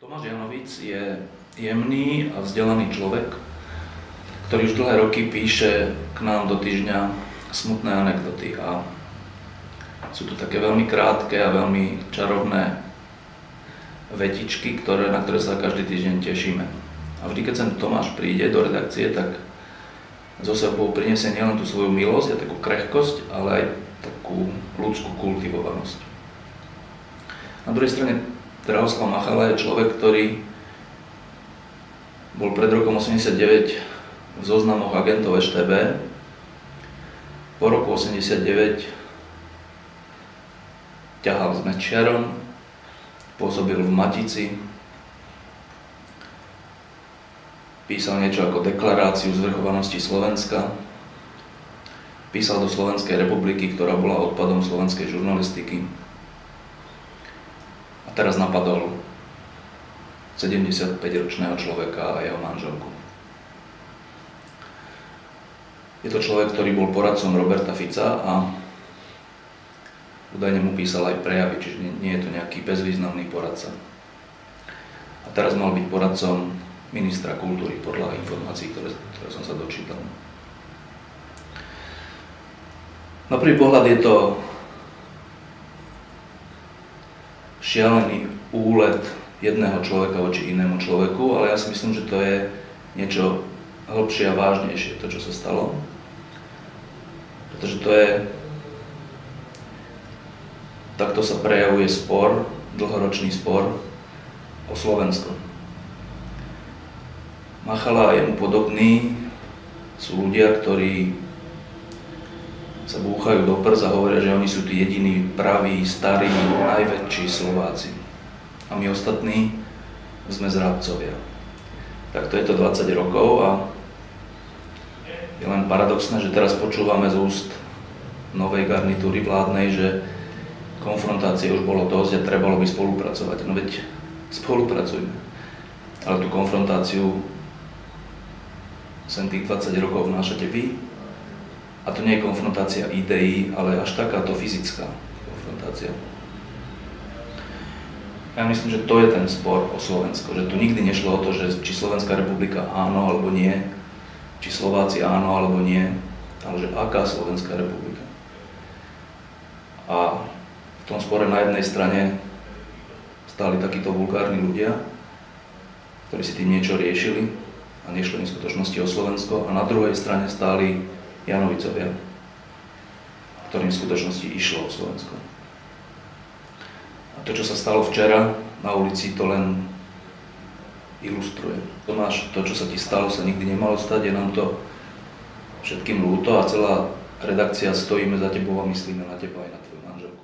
Tomáš Janovic je jemný a vzdelaný človek, ktorý už dlhé roky píše k nám do týždňa smutné anekdoty a sú to také veľmi krátke a veľmi čarovné vetičky, na ktoré sa každý týždeň tešíme. A vždy, keď sem Tomáš príde do redakcie, tak zo sebou prinesie nielen tú svoju milosť a takú krehkosť, ale aj takú ľudskú kultivovanosť. Na druhej strane Drahoslav Machala je človek, ktorý bol pred rokom 89 v zoznamoch agentov ŠtB. Po roku 89 ťahal s Mečiarom, pôsobil v Matici, písal niečo ako deklaráciu zvrchovanosti Slovenska, písal do Slovenskej republiky, ktorá bola odpadom slovenskej žurnalistiky. A teraz napadol 75-ročného človeka a jeho manželku. Je to človek, ktorý bol poradcom Roberta Fica a údajne mu písal aj prejavy, čiže nie je to nejaký bezvýznamný poradca. A teraz mal byť poradcom ministra kultúry podľa informácií, ktoré som sa dočítal. Na prvý pohľad je to šialený úlet jedného človeka voči inému človeku, ale ja si myslím, že to je niečo hlbšie a vážnejšie, to, čo sa stalo. Pretože to je... Takto sa prejavuje spor, dlhoročný spor o Slovensko. Machala a jemu podobní sú ľudia, ktorí sa búchajú do prs a hovoria, že oni sú tí jediní, praví, starí, najväčší Slováci. A my ostatní sme zradcovia. Takto je to 20 rokov a je len paradoxné, že teraz počúvame z úst novej garnitúry vládnej, že konfrontácie už bolo dosť a trebalo by spolupracovať. No veď spolupracujme. Ale tú konfrontáciu sem tých 20 rokov vnášate vy. A to nie je konfrontácia ideí, ale až takáto fyzická konfrontácia. Ja myslím, že to je ten spor o Slovensko, že tu nikdy nešlo o to, že či Slovenská republika áno alebo nie, či Slováci áno alebo nie, ale že aká Slovenská republika. A v tom spore na jednej strane stáli takíto vulgárni ľudia, ktorí si tým niečo riešili a nešlo im v skutočnosti o Slovensko, a na druhej strane stáli Janovicovia, ktorým v skutočnosti išlo o Slovensko. A to, čo sa stalo včera na ulici, to len ilustruje. Tomáš, to, čo sa ti stalo, sa nikdy nemalo stať, je nám to všetkým ľúto a celá redakcia stojíme za tebou a myslíme na teba aj na tvoju manželku.